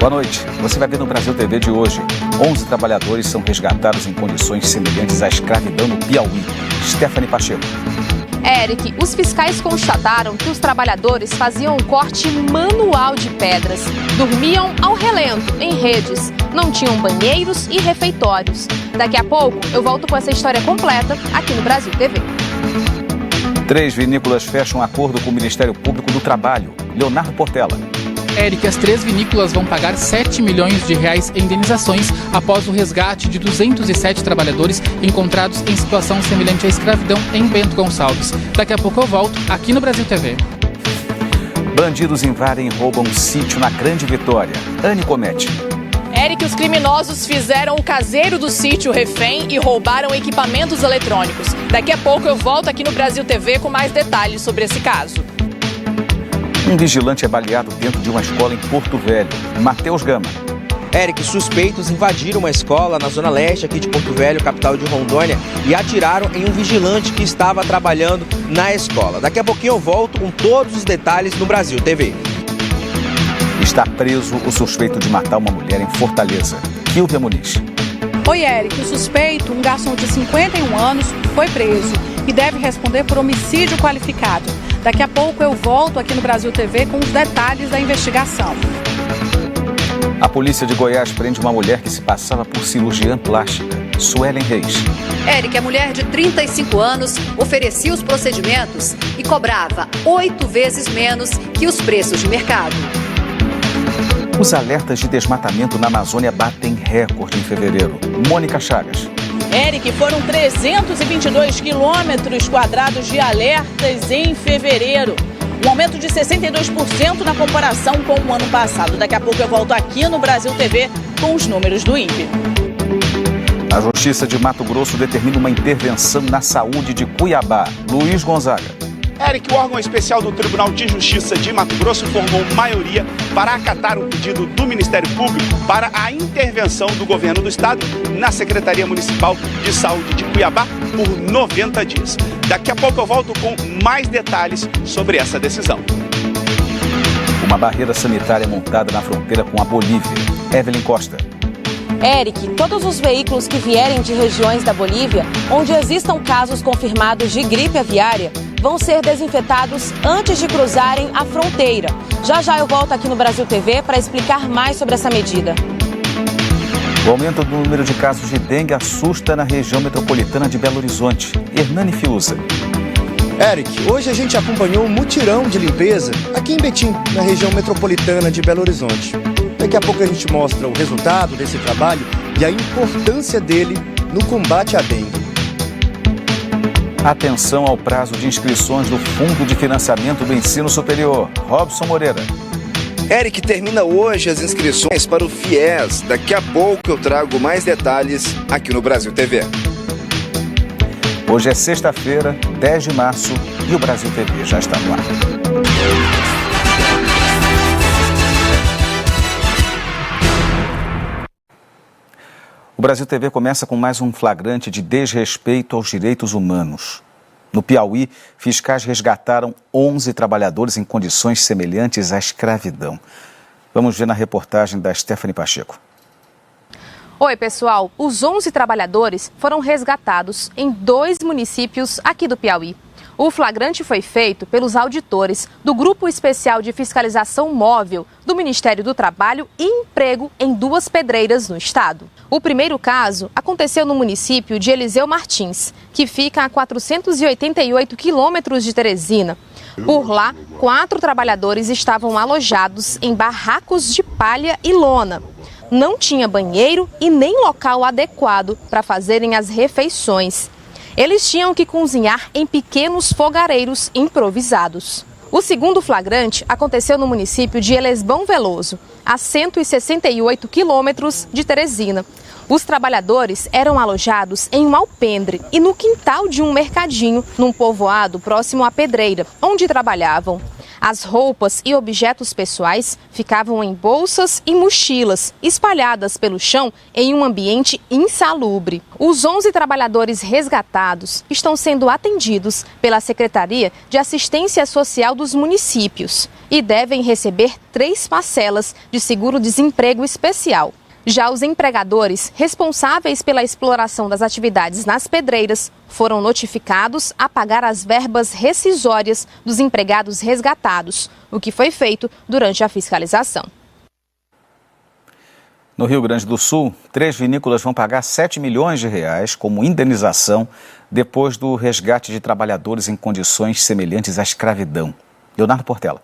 Boa noite. Você vai ver no Brasil TV de hoje. 11 trabalhadores são resgatados em condições semelhantes à escravidão no Piauí. Stephanie Pacheco. Eric, os fiscais constataram que os trabalhadores faziam um corte manual de pedras. Dormiam ao relento, em redes. Não tinham banheiros e refeitórios. Daqui a pouco eu volto com essa história completa aqui no Brasil TV. 3 vinícolas fecham acordo com o Ministério Público do Trabalho. Leonardo Portela. Eric, as 3 vinícolas vão pagar 7 milhões de reais em indenizações após o resgate de 207 trabalhadores encontrados em situação semelhante à escravidão em Bento Gonçalves. Daqui a pouco eu volto aqui no Brasil TV. Bandidos invadem e roubam um sítio na Grande Vitória. Anne Comete. Eric, os criminosos fizeram o caseiro do sítio refém e roubaram equipamentos eletrônicos. Daqui a pouco eu volto aqui no Brasil TV com mais detalhes sobre esse caso. Um vigilante é baleado dentro de uma escola em Porto Velho. Matheus Gama. Eric, suspeitos invadiram uma escola na zona leste aqui de Porto Velho, capital de Rondônia, e atiraram em um vigilante que estava trabalhando na escola. Daqui a pouquinho eu volto com todos os detalhes no Brasil TV. Está preso o suspeito de matar uma mulher em Fortaleza. Kilvia Muniz. Oi, Eric. O suspeito, um garçom de 51 anos, foi preso e deve responder por homicídio qualificado. Daqui a pouco eu volto aqui no Brasil TV com os detalhes da investigação. A polícia de Goiás prende uma mulher que se passava por cirurgiã plástica. Suelen Reis. Eric, a mulher de 35 anos, oferecia os procedimentos e cobrava 8 vezes menos que os preços de mercado. Os alertas de desmatamento na Amazônia batem recorde em fevereiro. Mônica Chagas. Eric, foram 322 quilômetros quadrados de alertas em fevereiro. Um aumento de 62% na comparação com o ano passado. Daqui a pouco eu volto aqui no Brasil TV com os números do INPE. A Justiça de Mato Grosso determina uma intervenção na saúde de Cuiabá. Luiz Gonzaga. Eric, o órgão especial do Tribunal de Justiça de Mato Grosso formou maioria para acatar o pedido do Ministério Público para a intervenção do governo do estado na Secretaria Municipal de Saúde de Cuiabá por 90 dias. Daqui a pouco eu volto com mais detalhes sobre essa decisão. Uma barreira sanitária montada na fronteira com a Bolívia. Evelyn Costa. Eric, todos os veículos que vierem de regiões da Bolívia, onde existam casos confirmados de gripe aviária, vão ser desinfetados antes de cruzarem a fronteira. Já eu volto aqui no Brasil TV para explicar mais sobre essa medida. O aumento do número de casos de dengue assusta na região metropolitana de Belo Horizonte. Hernani Fiuza. Eric, hoje a gente acompanhou um mutirão de limpeza aqui em Betim, na região metropolitana de Belo Horizonte. Daqui a pouco a gente mostra o resultado desse trabalho e a importância dele no combate à dengue. Atenção ao prazo de inscrições do Fundo de Financiamento do Ensino Superior. Robson Moreira. Eric, termina hoje as inscrições para o FIES. Daqui a pouco eu trago mais detalhes aqui no Brasil TV. Hoje é sexta-feira, 10 de março, e o Brasil TV já está no ar. O Brasil TV começa com mais um flagrante de desrespeito aos direitos humanos. No Piauí, fiscais resgataram 11 trabalhadores em condições semelhantes à escravidão. Vamos ver na reportagem da Stephanie Pacheco. Oi, pessoal. Os 11 trabalhadores foram resgatados em 2 municípios aqui do Piauí. O flagrante foi feito pelos auditores do Grupo Especial de Fiscalização Móvel do Ministério do Trabalho e Emprego em 2 pedreiras no estado. O primeiro caso aconteceu no município de Eliseu Martins, que fica a 488 quilômetros de Teresina. Por lá, 4 trabalhadores estavam alojados em barracos de palha e lona. Não tinha banheiro e nem local adequado para fazerem as refeições. Eles tinham que cozinhar em pequenos fogareiros improvisados. O segundo flagrante aconteceu no município de Elesbão Veloso, a 168 quilômetros de Teresina. Os trabalhadores eram alojados em um alpendre e no quintal de um mercadinho, num povoado próximo à pedreira, onde trabalhavam. As roupas e objetos pessoais ficavam em bolsas e mochilas, espalhadas pelo chão em um ambiente insalubre. Os 11 trabalhadores resgatados estão sendo atendidos pela Secretaria de Assistência Social dos municípios e devem receber 3 parcelas de seguro-desemprego especial. Já os empregadores responsáveis pela exploração das atividades nas pedreiras foram notificados a pagar as verbas rescisórias dos empregados resgatados, o que foi feito durante a fiscalização. No Rio Grande do Sul, 3 vinícolas vão pagar 7 milhões de reais como indenização depois do resgate de trabalhadores em condições semelhantes à escravidão. Leonardo Portela.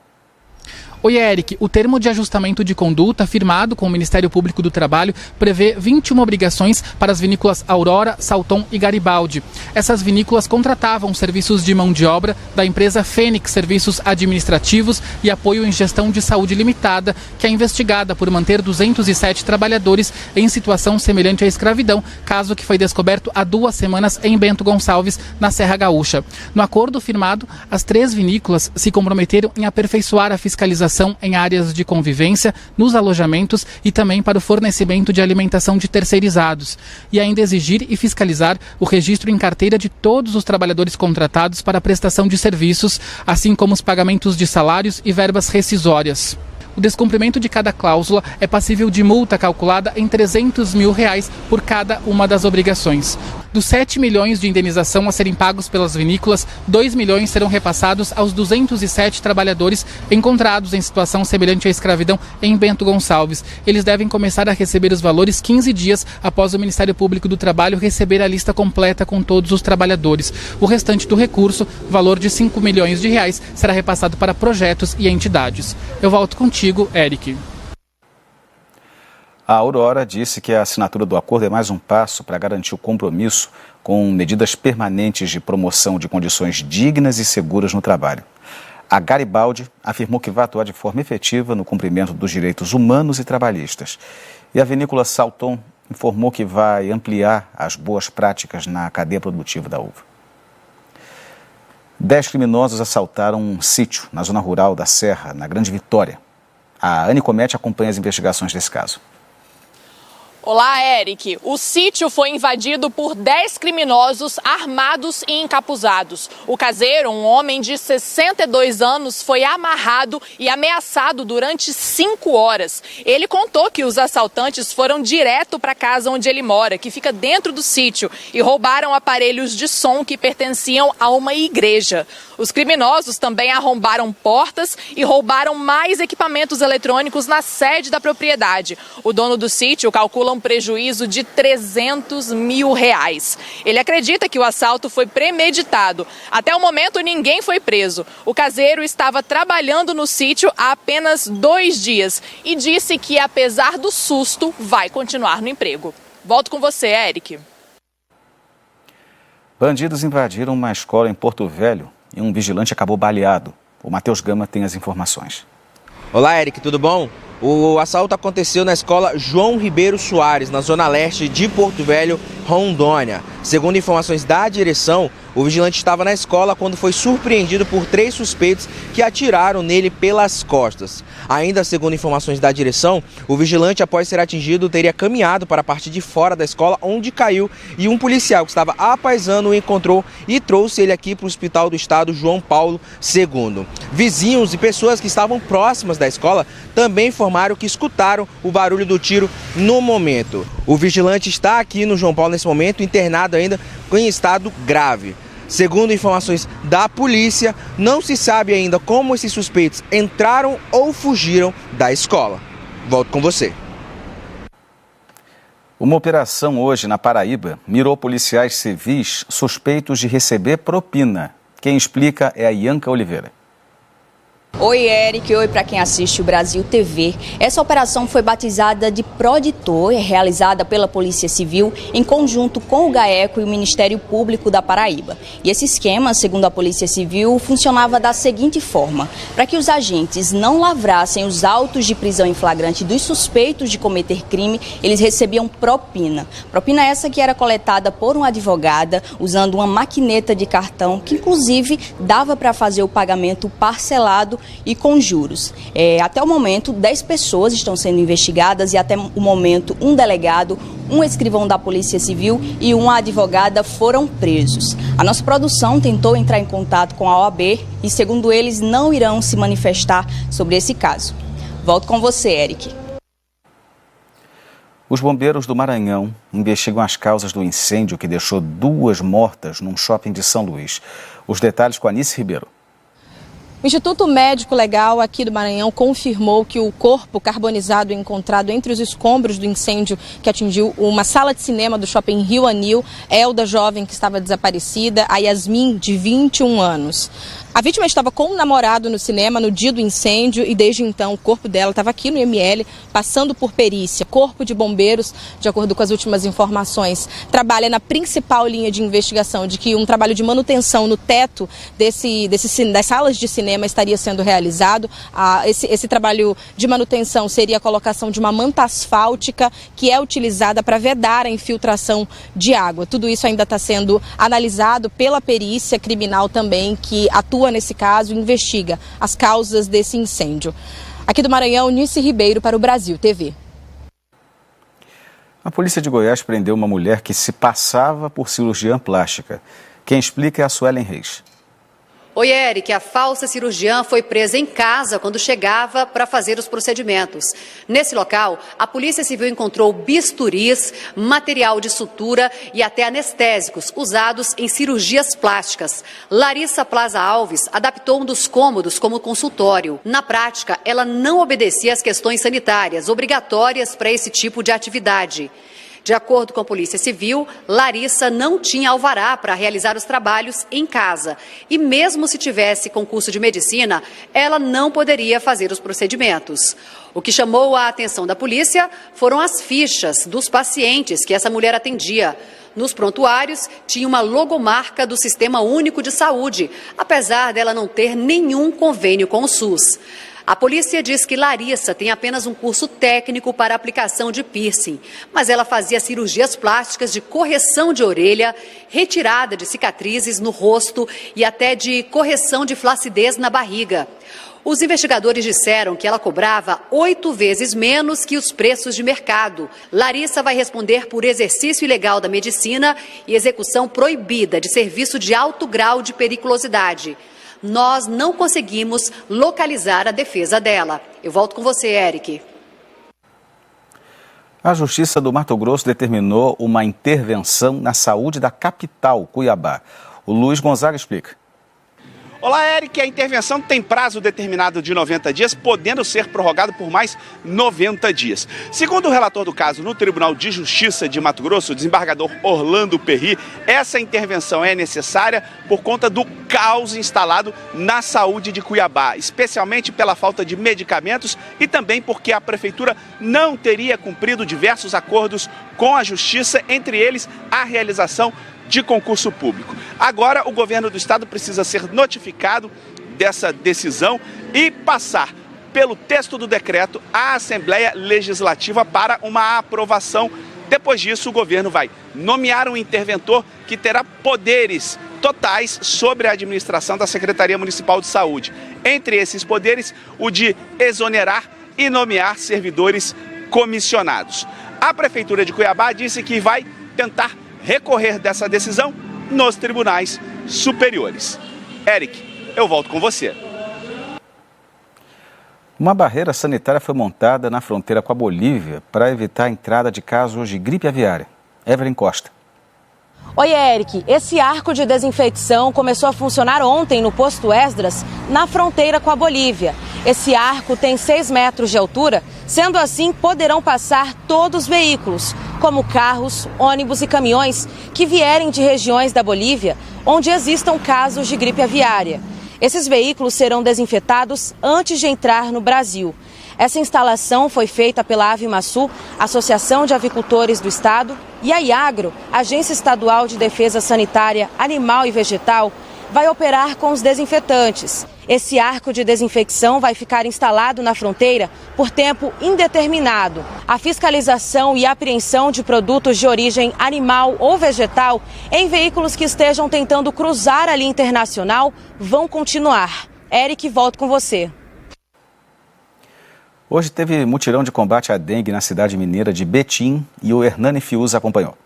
Oi, Eric. O termo de ajustamento de conduta firmado com o Ministério Público do Trabalho prevê 21 obrigações para as vinícolas Aurora, Salton e Garibaldi. Essas vinícolas contratavam serviços de mão de obra da empresa Fênix Serviços Administrativos e Apoio em Gestão de Saúde Limitada, que é investigada por manter 207 trabalhadores em situação semelhante à escravidão, caso que foi descoberto há 2 semanas em Bento Gonçalves, na Serra Gaúcha. No acordo firmado, as 3 vinícolas se comprometeram em aperfeiçoar a fiscalização em áreas de convivência, nos alojamentos e também para o fornecimento de alimentação de terceirizados. E ainda exigir e fiscalizar o registro em carteira de todos os trabalhadores contratados para a prestação de serviços, assim como os pagamentos de salários e verbas rescisórias. O descumprimento de cada cláusula é passível de multa calculada em R$300 mil por cada uma das obrigações. Dos 7 milhões de indenização a serem pagos pelas vinícolas, 2 milhões serão repassados aos 207 trabalhadores encontrados em situação semelhante à escravidão em Bento Gonçalves. Eles devem começar a receber os valores 15 dias após o Ministério Público do Trabalho receber a lista completa com todos os trabalhadores. O restante do recurso, valor de 5 milhões de reais, será repassado para projetos e entidades. Eu volto contigo, Eric. A Aurora disse que a assinatura do acordo é mais um passo para garantir o compromisso com medidas permanentes de promoção de condições dignas e seguras no trabalho. A Garibaldi afirmou que vai atuar de forma efetiva no cumprimento dos direitos humanos e trabalhistas. E a vinícola Salton informou que vai ampliar as boas práticas na cadeia produtiva da uva. 10 criminosos assaltaram um sítio na zona rural da Serra, na Grande Vitória. A Anne Comete acompanha as investigações desse caso. Olá, Eric. O sítio foi invadido por 10 criminosos armados e encapuzados. O caseiro, um homem de 62 anos, foi amarrado e ameaçado durante 5 horas. Ele contou que os assaltantes foram direto para a casa onde ele mora, que fica dentro do sítio, e roubaram aparelhos de som que pertenciam a uma igreja. Os criminosos também arrombaram portas e roubaram mais equipamentos eletrônicos na sede da propriedade. O dono do sítio calcula um prejuízo de R$300 mil. Ele acredita que o assalto foi premeditado. Até o momento, ninguém foi preso. O caseiro estava trabalhando no sítio há apenas 2 dias e disse que, apesar do susto, vai continuar no emprego. Volto com você, Eric. Bandidos invadiram uma escola em Porto Velho e um vigilante acabou baleado. O Matheus Gama tem as informações. Olá, Eric, tudo bom? O assalto aconteceu na escola João Ribeiro Soares, na zona leste de Porto Velho, Rondônia. Segundo informações da direção, o vigilante estava na escola quando foi surpreendido por 3 suspeitos que atiraram nele pelas costas. Ainda segundo informações da direção, o vigilante, após ser atingido, teria caminhado para a parte de fora da escola, onde caiu, e um policial que estava à paisana o encontrou e trouxe ele aqui para o Hospital do Estado João Paulo II. Vizinhos e pessoas que estavam próximas da escola também informaram que escutaram o barulho do tiro no momento. O vigilante está aqui no João Paulo nesse momento, internado ainda em estado grave. Segundo informações da polícia, não se sabe ainda como esses suspeitos entraram ou fugiram da escola. Volto com você. Uma operação hoje na Paraíba mirou policiais civis suspeitos de receber propina. Quem explica é a Ianca Oliveira. Oi, Eric. Oi para quem assiste o Brasil TV. Essa operação foi batizada de Proditor, realizada pela Polícia Civil em conjunto com o GAECO e o Ministério Público da Paraíba. E esse esquema, segundo a Polícia Civil, funcionava da seguinte forma: para que os agentes não lavrassem os autos de prisão em flagrante dos suspeitos de cometer crime, eles recebiam propina. Propina essa que era coletada por uma advogada usando uma maquineta de cartão que, inclusive, dava para fazer o pagamento parcelado e com juros. Até o momento, 10 pessoas estão sendo investigadas e até o momento um delegado, um escrivão da Polícia Civil e uma advogada foram presos. A nossa produção tentou entrar em contato com a OAB e, segundo eles, não irão se manifestar sobre esse caso. Volto com você, Eric. Os bombeiros do Maranhão investigam as causas do incêndio que deixou 2 mortas num shopping de São Luís. Os detalhes com Anice Ribeiro. O Instituto Médico Legal aqui do Maranhão confirmou que o corpo carbonizado encontrado entre os escombros do incêndio que atingiu uma sala de cinema do shopping Rio Anil é o da jovem que estava desaparecida, a Yasmin, de 21 anos. A vítima estava com um namorado no cinema no dia do incêndio e desde então o corpo dela estava aqui no IML, passando por perícia. Corpo de Bombeiros, de acordo com as últimas informações, trabalha na principal linha de investigação de que um trabalho de manutenção no teto das salas de cinema estaria sendo realizado. Esse trabalho de manutenção seria a colocação de uma manta asfáltica que é utilizada para vedar a infiltração de água. Tudo isso ainda está sendo analisado pela perícia criminal também, que atua nesse caso e investiga as causas desse incêndio. Aqui do Maranhão, Anice Ribeiro para o Brasil TV. A polícia de Goiás prendeu uma mulher que se passava por cirurgiã plástica. Quem explica é a Suelen Reis. Oi, Eric, a falsa cirurgiã foi presa em casa quando chegava para fazer os procedimentos. Nesse local, a Polícia Civil encontrou bisturis, material de sutura e até anestésicos usados em cirurgias plásticas. Larissa Plaza Alves adaptou um dos cômodos como consultório. Na prática, ela não obedecia às questões sanitárias obrigatórias para esse tipo de atividade. De acordo com a Polícia Civil, Larissa não tinha alvará para realizar os trabalhos em casa. E mesmo se tivesse concurso de medicina, ela não poderia fazer os procedimentos. O que chamou a atenção da polícia foram as fichas dos pacientes que essa mulher atendia. Nos prontuários, tinha uma logomarca do Sistema Único de Saúde, apesar dela não ter nenhum convênio com o SUS. A polícia diz que Larissa tem apenas um curso técnico para aplicação de piercing, mas ela fazia cirurgias plásticas de correção de orelha, retirada de cicatrizes no rosto e até de correção de flacidez na barriga. Os investigadores disseram que ela cobrava 8 vezes menos que os preços de mercado. Larissa vai responder por exercício ilegal da medicina e execução proibida de serviço de alto grau de periculosidade. Nós não conseguimos localizar a defesa dela. Eu volto com você, Eric. A Justiça do Mato Grosso determinou uma intervenção na saúde da capital, Cuiabá. O Luiz Gonzaga explica. Olá, Eric. A intervenção tem prazo determinado de 90 dias, podendo ser prorrogado por mais 90 dias. Segundo o relator do caso no Tribunal de Justiça de Mato Grosso, o desembargador Orlando Perry, essa intervenção é necessária por conta do caos instalado na saúde de Cuiabá, especialmente pela falta de medicamentos e também porque a prefeitura não teria cumprido diversos acordos com a Justiça, entre eles a realização de concurso público. Agora, o governo do estado precisa ser notificado dessa decisão e passar pelo texto do decreto à Assembleia Legislativa para uma aprovação. Depois disso, o governo vai nomear um interventor que terá poderes totais sobre a administração da Secretaria Municipal de Saúde. Entre esses poderes, o de exonerar e nomear servidores comissionados. A Prefeitura de Cuiabá disse que vai tentar recorrer dessa decisão nos tribunais superiores. Eric, eu volto com você. Uma barreira sanitária foi montada na fronteira com a Bolívia para evitar a entrada de casos de gripe aviária. Evelyn Costa. Oi, Eric. Esse arco de desinfecção começou a funcionar ontem no posto Esdras, na fronteira com a Bolívia. Esse arco tem 6 metros de altura, sendo assim poderão passar todos os veículos, como carros, ônibus e caminhões que vierem de regiões da Bolívia onde existam casos de gripe aviária. Esses veículos serão desinfetados antes de entrar no Brasil. Essa instalação foi feita pela Avimasul, Associação de Avicultores do Estado, e a Iagro, Agência Estadual de Defesa Sanitária Animal e Vegetal, vai operar com os desinfetantes. Esse arco de desinfecção vai ficar instalado na fronteira por tempo indeterminado. A fiscalização e apreensão de produtos de origem animal ou vegetal em veículos que estejam tentando cruzar a linha internacional vão continuar. Eric, volto com você. Hoje teve mutirão de combate à dengue na cidade mineira de Betim e o Hernani Fiuza acompanhou.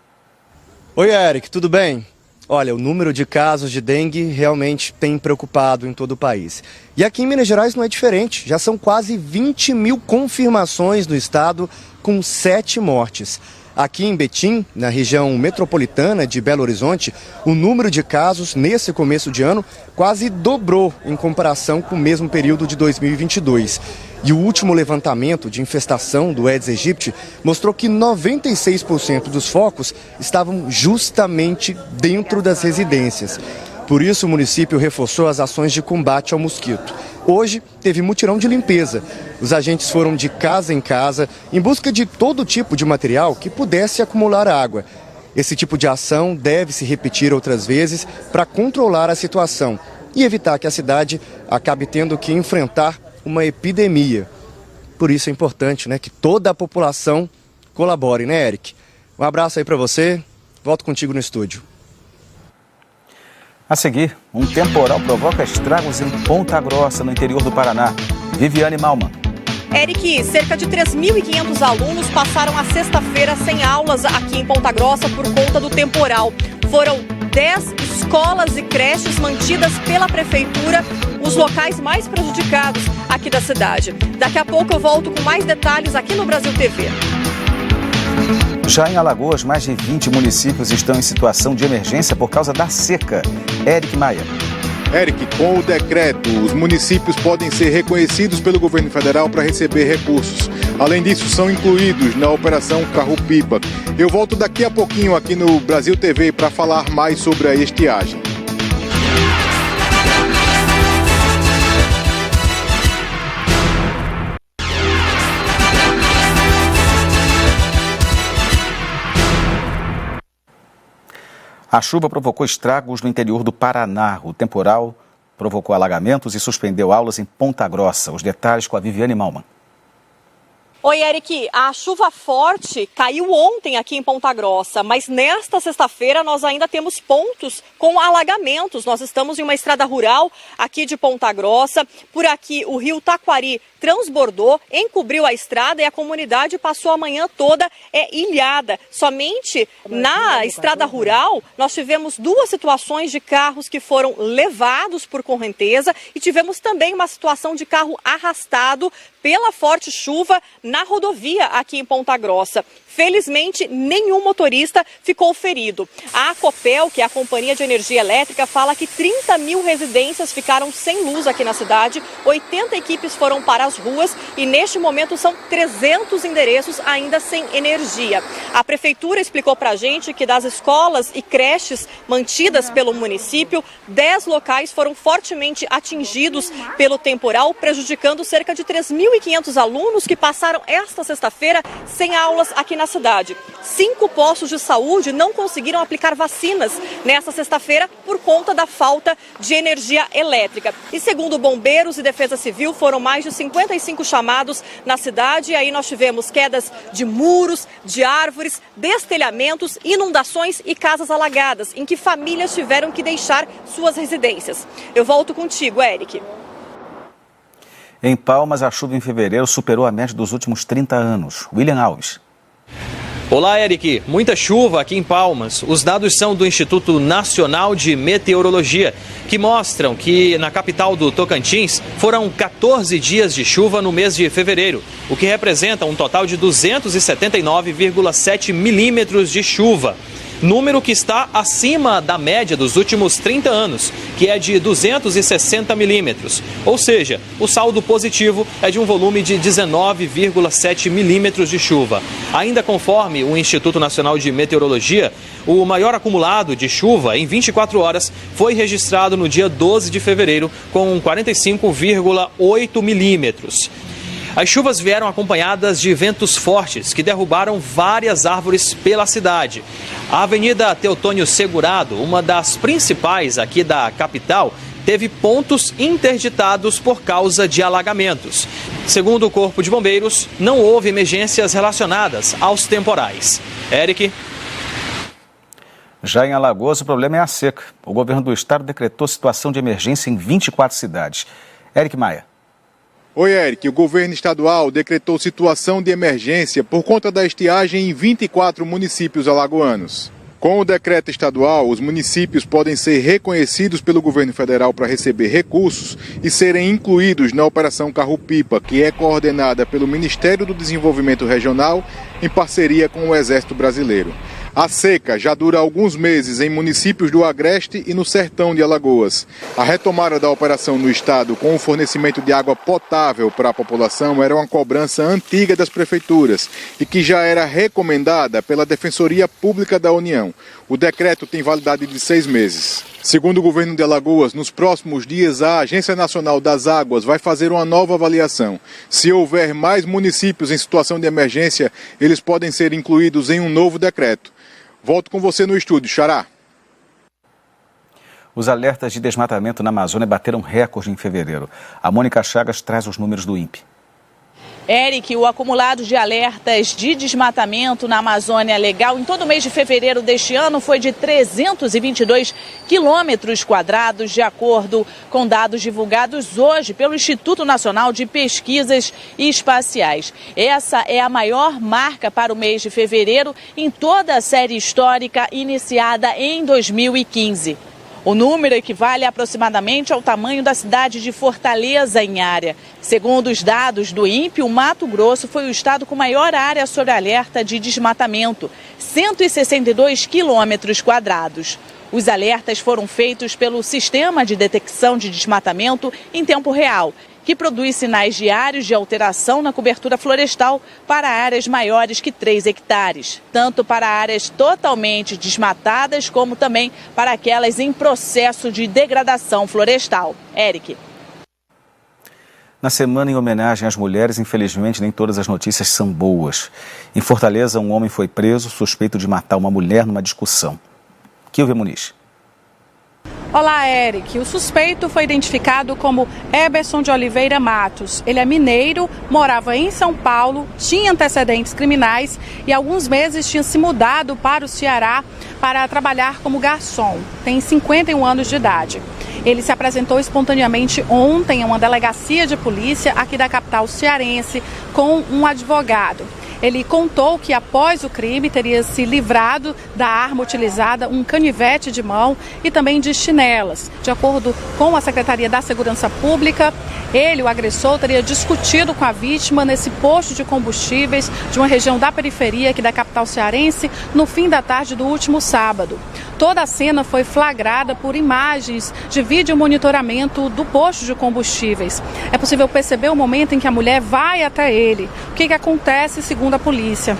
Oi, Eric, tudo bem? Olha, o número de casos de dengue realmente tem preocupado em todo o país. E aqui em Minas Gerais não é diferente. Já são quase 20 mil confirmações no estado, com 7 mortes. Aqui em Betim, na região metropolitana de Belo Horizonte, o número de casos nesse começo de ano quase dobrou em comparação com o mesmo período de 2022. E o último levantamento de infestação do Aedes aegypti mostrou que 96% dos focos estavam justamente dentro das residências. Por isso, o município reforçou as ações de combate ao mosquito. Hoje, teve mutirão de limpeza. Os agentes foram de casa em casa em busca de todo tipo de material que pudesse acumular água. Esse tipo de ação deve se repetir outras vezes para controlar a situação e evitar que a cidade acabe tendo que enfrentar uma epidemia. Por isso é importante, que toda a população colabore, né, Eric? Um abraço aí para você. Volto contigo no estúdio. A seguir, um temporal provoca estragos em Ponta Grossa, no interior do Paraná. Viviane Malman. Eric, cerca de 3.500 alunos passaram a sexta-feira sem aulas aqui em Ponta Grossa por conta do temporal. Foram 10 escolas e creches mantidas pela prefeitura, os locais mais prejudicados aqui da cidade. Daqui a pouco eu volto com mais detalhes aqui no Brasil TV. Já em Alagoas, mais de 20 municípios estão em situação de emergência por causa da seca. Eric Maia. Eric, com o decreto, os municípios podem ser reconhecidos pelo governo federal para receber recursos. Além disso, são incluídos na Operação Carro-Pipa. Eu volto daqui a pouquinho aqui no Brasil TV para falar mais sobre a estiagem. A chuva provocou estragos no interior do Paraná. O temporal provocou alagamentos e suspendeu aulas em Ponta Grossa. Os detalhes com a Viviane Malman. Oi, Eric. A chuva forte caiu ontem aqui em Ponta Grossa, mas nesta sexta-feira nós ainda temos pontos com alagamentos. Nós estamos em uma estrada rural aqui de Ponta Grossa. Por aqui o rio Taquari transbordou, encobriu a estrada e a comunidade passou a manhã toda ilhada. Somente na estrada rural nós tivemos 2 situações de carros que foram levados por correnteza e tivemos também uma situação de carro arrastado pela forte chuva na rodovia aqui em Ponta Grossa. Felizmente, nenhum motorista ficou ferido. A Copel, que é a Companhia de Energia Elétrica, fala que 30 mil residências ficaram sem luz aqui na cidade, 80 equipes foram para as ruas e neste momento são 300 endereços ainda sem energia. A Prefeitura explicou para a gente que das escolas e creches mantidas pelo município, 10 locais foram fortemente atingidos pelo temporal, prejudicando cerca de 3.500 alunos que passaram esta sexta-feira sem aulas aqui na cidade. 5 postos de saúde não conseguiram aplicar vacinas nesta sexta-feira por conta da falta de energia elétrica. E segundo bombeiros e defesa civil, foram mais de 55 chamados na cidade. E aí nós tivemos quedas de muros, de árvores, destelhamentos, inundações e casas alagadas, em que famílias tiveram que deixar suas residências. Eu volto contigo, Eric. Em Palmas, a chuva em fevereiro superou a média dos últimos 30 anos. William Alves. Olá, Eric. Muita chuva aqui em Palmas. Os dados são do Instituto Nacional de Meteorologia, que mostram que na capital do Tocantins foram 14 dias de chuva no mês de fevereiro, o que representa um total de 279,7 milímetros de chuva. Número que está acima da média dos últimos 30 anos, que é de 260 milímetros. Ou seja, o saldo positivo é de um volume de 19,7 milímetros de chuva. Ainda conforme o Instituto Nacional de Meteorologia, o maior acumulado de chuva em 24 horas foi registrado no dia 12 de fevereiro, com 45,8 milímetros. As chuvas vieram acompanhadas de ventos fortes que derrubaram várias árvores pela cidade. A Avenida Teotônio Segurado, uma das principais aqui da capital, teve pontos interditados por causa de alagamentos. Segundo o Corpo de Bombeiros, não houve emergências relacionadas aos temporais. Eric. Já em Alagoas, o problema é a seca. O governo do estado decretou situação de emergência em 24 cidades. Eric Maia. Oi, Eric. O governo estadual decretou situação de emergência por conta da estiagem em 24 municípios alagoanos. Com o decreto estadual, os municípios podem ser reconhecidos pelo governo federal para receber recursos e serem incluídos na Operação Carro-Pipa, que é coordenada pelo Ministério do Desenvolvimento Regional em parceria com o Exército Brasileiro. A seca já dura alguns meses em municípios do Agreste e no Sertão de Alagoas. A retomada da operação no estado com o fornecimento de água potável para a população era uma cobrança antiga das prefeituras e que já era recomendada pela Defensoria Pública da União. O decreto tem validade de 6 meses. Segundo o governo de Alagoas, nos próximos dias a Agência Nacional das Águas vai fazer uma nova avaliação. Se houver mais municípios em situação de emergência, eles podem ser incluídos em um novo decreto. Volto com você no estúdio, Xará. Os alertas de desmatamento na Amazônia bateram recorde em fevereiro. A Mônica Chagas traz os números do INPE. Eric, o acumulado de alertas de desmatamento na Amazônia Legal em todo o mês de fevereiro deste ano foi de 322 quilômetros quadrados, de acordo com dados divulgados hoje pelo Instituto Nacional de Pesquisas Espaciais. Essa é a maior marca para o mês de fevereiro em toda a série histórica iniciada em 2015. O número equivale aproximadamente ao tamanho da cidade de Fortaleza em área. Segundo os dados do INPE, o Mato Grosso foi o estado com maior área sob alerta de desmatamento, 162 quilômetros quadrados. Os alertas foram feitos pelo Sistema de Detecção de Desmatamento em Tempo Real, que produz sinais diários de alteração na cobertura florestal para áreas maiores que 3 hectares, tanto para áreas totalmente desmatadas como também para aquelas em processo de degradação florestal. Eric. Na semana em homenagem às mulheres, infelizmente nem todas as notícias são boas. Em Fortaleza, um homem foi preso suspeito de matar uma mulher numa discussão. Kilvia Muniz. Olá, Eric. O suspeito foi identificado como Eberson de Oliveira Matos. Ele é mineiro, morava em São Paulo, tinha antecedentes criminais e há alguns meses tinha se mudado para o Ceará para trabalhar como garçom. Tem 51 anos de idade. Ele se apresentou espontaneamente ontem em uma delegacia de polícia aqui da capital cearense com um advogado. Ele contou que após o crime teria se livrado da arma utilizada, um canivete de mão e também de chinelas. De acordo com a Secretaria da Segurança Pública, ele, o agressor, teria discutido com a vítima nesse posto de combustíveis de uma região da periferia aqui da capital cearense no fim da tarde do último sábado. Toda a cena foi flagrada por imagens de vídeo monitoramento do posto de combustíveis. É possível perceber o momento em que a mulher vai até ele. O que acontece, segundo a polícia?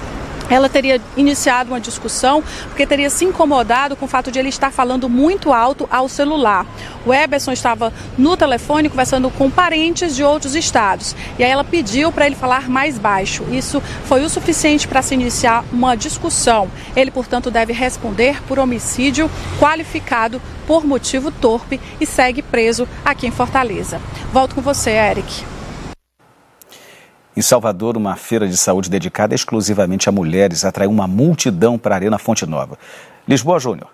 Ela teria iniciado uma discussão porque teria se incomodado com o fato de ele estar falando muito alto ao celular. O Eberson estava no telefone conversando com parentes de outros estados. E aí ela pediu para ele falar mais baixo. Isso foi o suficiente para se iniciar uma discussão. Ele, portanto, deve responder por homicídio qualificado por motivo torpe e segue preso aqui em Fortaleza. Volto com você, Eric. Em Salvador, uma feira de saúde dedicada exclusivamente a mulheres atraiu uma multidão para a Arena Fonte Nova. Lisboa Júnior.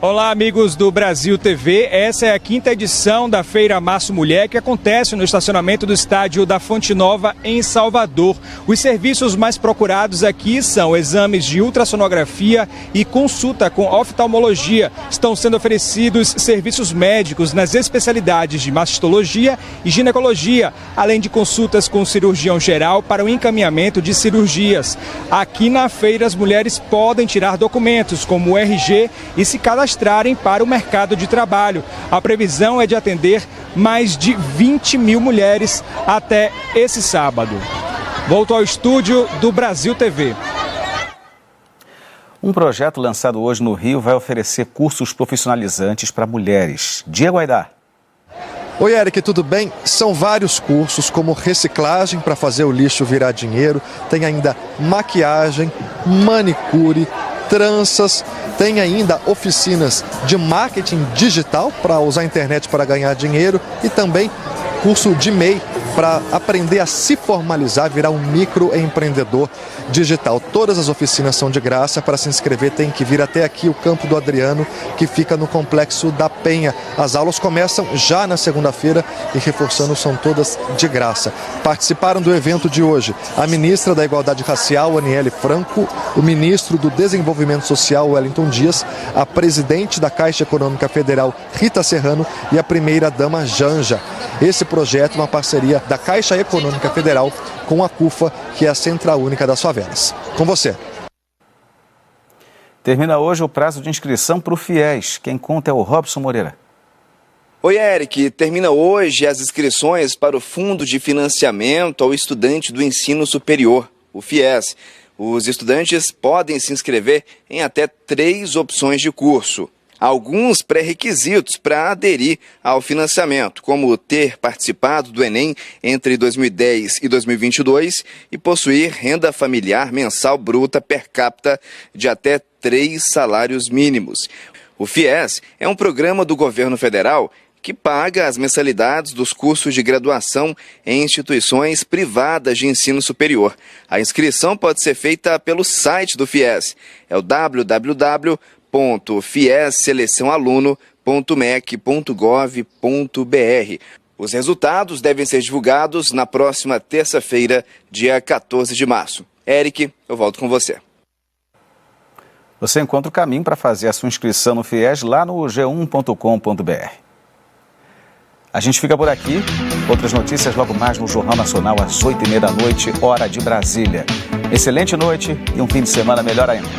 Olá, amigos do Brasil TV. Essa é a 5ª edição da Feira Março Mulher, que acontece no estacionamento do estádio da Fonte Nova, em Salvador. Os serviços mais procurados aqui são exames de ultrassonografia e consulta com oftalmologia. Estão sendo oferecidos serviços médicos nas especialidades de mastologia e ginecologia, além de consultas com o cirurgião geral para o encaminhamento de cirurgias. Aqui na feira, as mulheres podem tirar documentos como o RG e se cadastrarem para o mercado de trabalho. A previsão é de atender mais de 20 mil mulheres até esse sábado. Volto ao estúdio do Brasil TV. Um projeto lançado hoje no Rio vai oferecer cursos profissionalizantes para mulheres. Diego Aidar. Oi, Eric, tudo bem? São vários cursos, como reciclagem para fazer o lixo virar dinheiro, tem ainda maquiagem, manicure, tranças, tem ainda oficinas de marketing digital para usar a internet para ganhar dinheiro e também curso de MEI, para aprender a se formalizar, virar um microempreendedor digital. Todas as oficinas são de graça. Para se inscrever tem que vir até aqui o Campo do Adriano, que fica no Complexo da Penha. As aulas começam já na segunda-feira e, reforçando, são todas de graça. Participaram do evento de hoje a ministra da Igualdade Racial, Aniele Franco, o ministro do Desenvolvimento Social, Wellington Dias, a presidente da Caixa Econômica Federal, Rita Serrano, e a primeira-dama, Janja. Esse projeto é uma parceria da Caixa Econômica Federal com a CUFA, que é a Central Única das Favelas. Com você. Termina hoje o prazo de inscrição para o FIES. Quem conta é o Robson Moreira. Oi, Eric. Termina hoje as inscrições para o Fundo de Financiamento ao Estudante do Ensino Superior, o FIES. Os estudantes podem se inscrever em até 3 opções de curso. Alguns pré-requisitos para aderir ao financiamento, como ter participado do Enem entre 2010 e 2022 e possuir renda familiar mensal bruta per capita de até 3 salários mínimos. O FIES é um programa do governo federal que paga as mensalidades dos cursos de graduação em instituições privadas de ensino superior. A inscrição pode ser feita pelo site do FIES, é o www.fiesseleçãoaluno.mec.gov.br. Os resultados devem ser divulgados na próxima terça-feira, dia 14 de março. Eric, eu volto com você. Você encontra o caminho para fazer a sua inscrição no FIES lá no g1.com.br. A gente fica por aqui. Outras notícias logo mais no Jornal Nacional às 8h30 da noite, hora de Brasília. Excelente noite e um fim de semana melhor ainda.